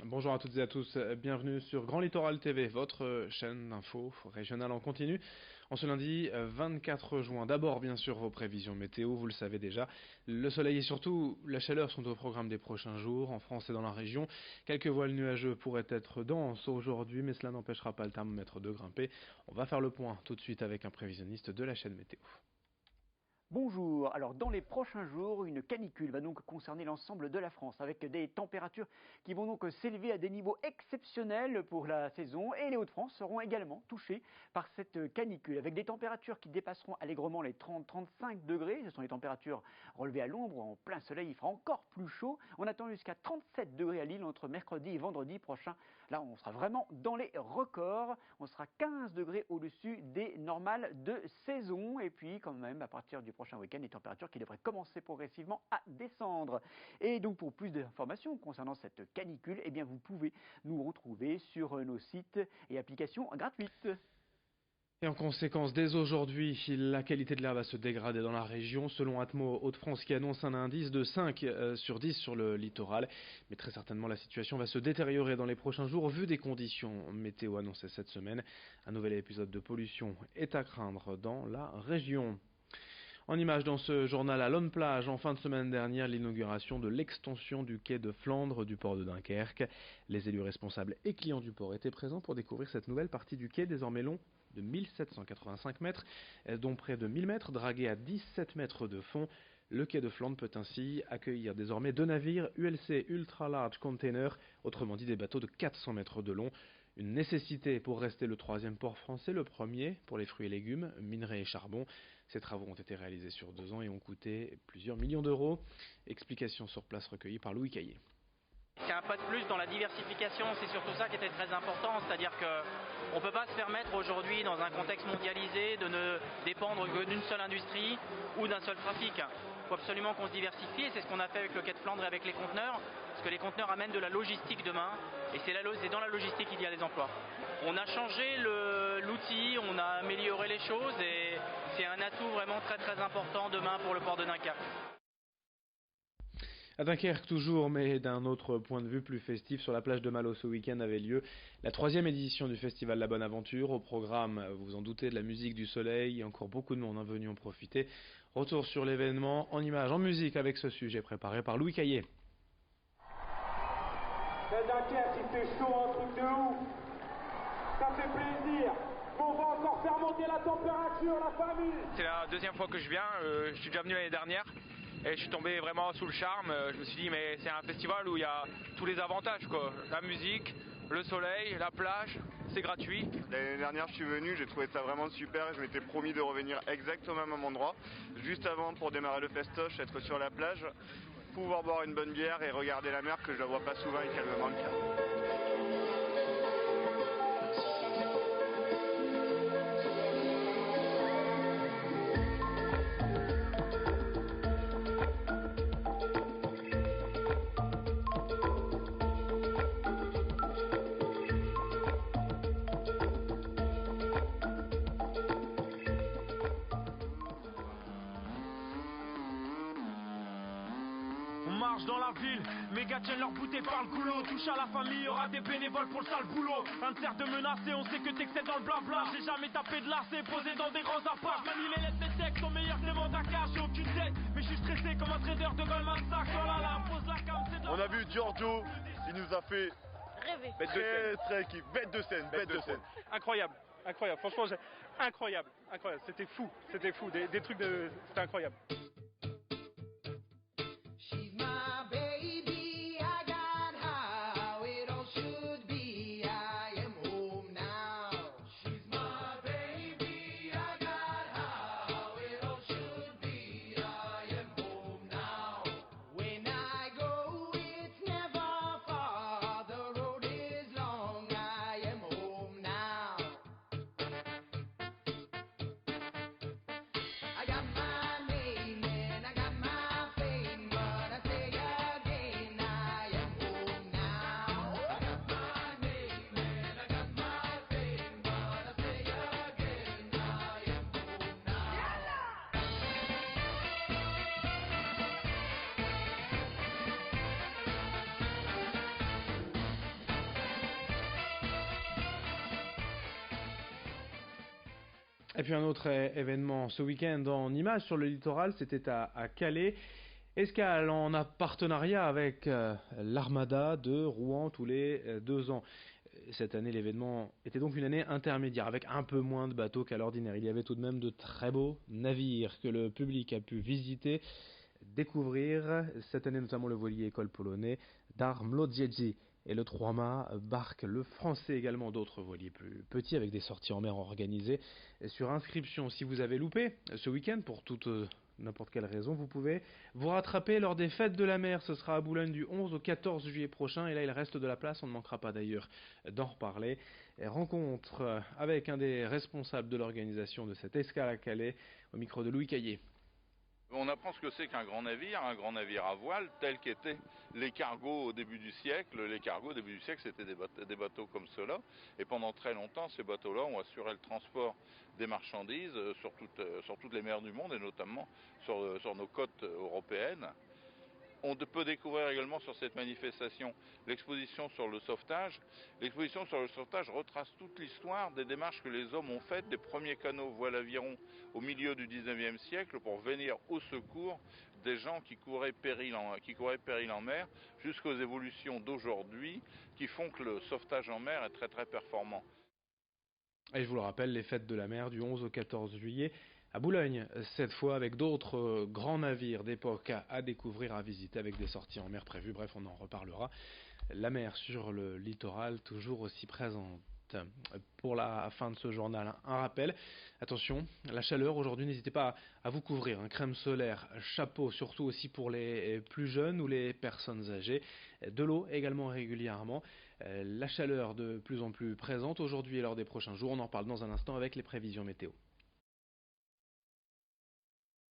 Bonjour à toutes et à tous, bienvenue sur Grand Littoral TV, votre chaîne d'info régionale en continu. En ce lundi 24 juin, d'abord bien sûr vos prévisions météo, vous le savez déjà. Le soleil et surtout la chaleur sont au programme des prochains jours, en France et dans la région. Quelques voiles nuageux pourraient être denses aujourd'hui, mais cela n'empêchera pas le thermomètre de grimper. On va faire le point tout de suite avec un prévisionniste de la chaîne météo. Bonjour, alors dans les prochains jours, une canicule va donc concerner l'ensemble de la France avec des températures qui vont donc s'élever à des niveaux exceptionnels pour la saison et les Hauts-de-France seront également touchés par cette canicule avec des températures qui dépasseront allègrement les 30-35 degrés. Ce sont les températures relevées à l'ombre, en plein soleil, il fera encore plus chaud. On attend jusqu'à 37 degrés à Lille entre mercredi et vendredi prochain. Là, on sera vraiment dans les records. On sera 15 degrés au-dessus des normales de saison et puis quand même à partir du prochain week-end, les températures qui devraient commencer progressivement à descendre. Et donc pour plus d'informations concernant cette canicule, eh bien vous pouvez nous retrouver sur nos sites et applications gratuites. Et en conséquence, dès aujourd'hui, la qualité de l'air va se dégrader dans la région, selon Atmo Hauts-de-France qui annonce un indice de 5 sur 10 sur le littoral. Mais très certainement, la situation va se détériorer dans les prochains jours, vu des conditions météo annoncées cette semaine. Un nouvel épisode de pollution est à craindre dans la région. En image dans ce journal à Lonne Plage, en fin de semaine dernière, l'inauguration de l'extension du quai de Flandre du port de Dunkerque. Les élus responsables et clients du port étaient présents pour découvrir cette nouvelle partie du quai, désormais long de 1785 mètres, dont près de 1000 mètres, dragué à 17 mètres de fond. Le quai de Flandre peut ainsi accueillir désormais 2 navires ULC Ultra Large Container, autrement dit des bateaux de 400 mètres de long. Une nécessité pour rester le troisième port français, le premier pour les fruits et légumes, minerais et charbon. Ces travaux ont été réalisés sur 2 ans et ont coûté plusieurs millions d'euros. Explication sur place recueillie par Louis Caillé. C'est un pas de plus dans la diversification, c'est surtout ça qui était très important, c'est-à-dire qu'on ne peut pas se permettre aujourd'hui dans un contexte mondialisé de ne dépendre que d'une seule industrie ou d'un seul trafic. Il faut absolument qu'on se diversifie et c'est ce qu'on a fait avec le quai de Flandre et avec les conteneurs, parce que les conteneurs amènent de la logistique demain et c'est dans la logistique qu'il y a des emplois. On a changé l'outil, on a amélioré les choses et c'est un atout vraiment très très important demain pour le port de Dunkerque. À Dunkerque toujours, mais d'un autre point de vue plus festif, sur la plage de Malo ce week-end avait lieu la 3e édition du festival La Bonne Aventure. Au programme, vous vous en doutez, de la musique, du soleil, et encore beaucoup de monde en venu en profiter. Retour sur l'événement, en images, en musique, avec ce sujet préparé par Louis Caillé. Dunkerque, il fait chaud, un truc de ouf. Ça fait plaisir. On va encore faire monter la température, la famille. C'est la deuxième fois que je viens, je suis déjà venu l'année dernière. Et je suis tombé vraiment sous le charme, je me suis dit mais c'est un festival où il y a tous les avantages quoi. La musique, le soleil, la plage, c'est gratuit. L'année dernière je suis venu, j'ai trouvé ça vraiment super et je m'étais promis de revenir exactement au même endroit. Juste avant pour démarrer le festoche, être sur la plage, pouvoir boire une bonne bière et regarder la mer que je ne vois pas souvent et qu'elle me manque. Dans la ville, mes gars tiennent leur bouteille par le goulot. Touche à la famille, y'aura des bénévoles pour le sale boulot. Un cerf de menacer, on sait que t'excèdes dans le blabla. J'ai jamais tapé de lacet, posé dans des grands apparts. Manie les lettres, mes textes sont meilleurs que les mandacas. J'ai aucune tête, mais je suis stressé comme un trader de Goldman Sachs. Oh là là, pose la cam, c'est de la... On a vu Giorgio, il nous a fait rêver. Très kiff, bête de scène. Incroyable, franchement incroyable, c'était fou, des trucs de... c'était incroyable. I got my name Et puis un autre événement ce week-end en images sur le littoral, c'était à Calais. Escale en partenariat avec l'Armada de Rouen tous les 2 ans. Cette année, l'événement était donc une année intermédiaire, avec un peu moins de bateaux qu'à l'ordinaire. Il y avait tout de même de très beaux navires que le public a pu visiter, découvrir. Cette année, notamment le voilier école polonais d'Armlodziedzi et le 3-mâts barque le français également, d'autres voiliers plus petits avec des sorties en mer organisées sur inscription. Si vous avez loupé ce week-end pour n'importe quelle raison, vous pouvez vous rattraper lors des fêtes de la mer. Ce sera à Boulogne du 11 au 14 juillet prochain et là il reste de la place, on ne manquera pas d'ailleurs d'en reparler. Rencontre avec un des responsables de l'organisation de cette escale à Calais au micro de Louis Caillé. On apprend ce que c'est qu'un grand navire à voile, tel qu'étaient les cargos au début du siècle. Les cargos au début du siècle, c'était des bateaux comme ceux-là. Et pendant très longtemps, ces bateaux-là ont assuré le transport des marchandises sur toutes les mers du monde, et notamment sur nos côtes européennes. On peut découvrir également sur cette manifestation l'exposition sur le sauvetage. L'exposition sur le sauvetage retrace toute l'histoire des démarches que les hommes ont faites des premiers canaux voile-aviron au milieu du 19e siècle pour venir au secours des gens qui couraient péril en mer, jusqu'aux évolutions d'aujourd'hui qui font que le sauvetage en mer est très très performant. Et je vous le rappelle, les fêtes de la mer du 11 au 14 juillet à Boulogne, cette fois avec d'autres grands navires d'époque à découvrir, à visiter, avec des sorties en mer prévues. Bref, on en reparlera. La mer sur le littoral, toujours aussi présente. Pour la fin de ce journal, un rappel. Attention, la chaleur aujourd'hui, n'hésitez pas à vous couvrir. Crème solaire, chapeau, surtout aussi pour les plus jeunes ou les personnes âgées. De l'eau également régulièrement. La chaleur de plus en plus présente aujourd'hui et lors des prochains jours. On en parle dans un instant avec les prévisions météo.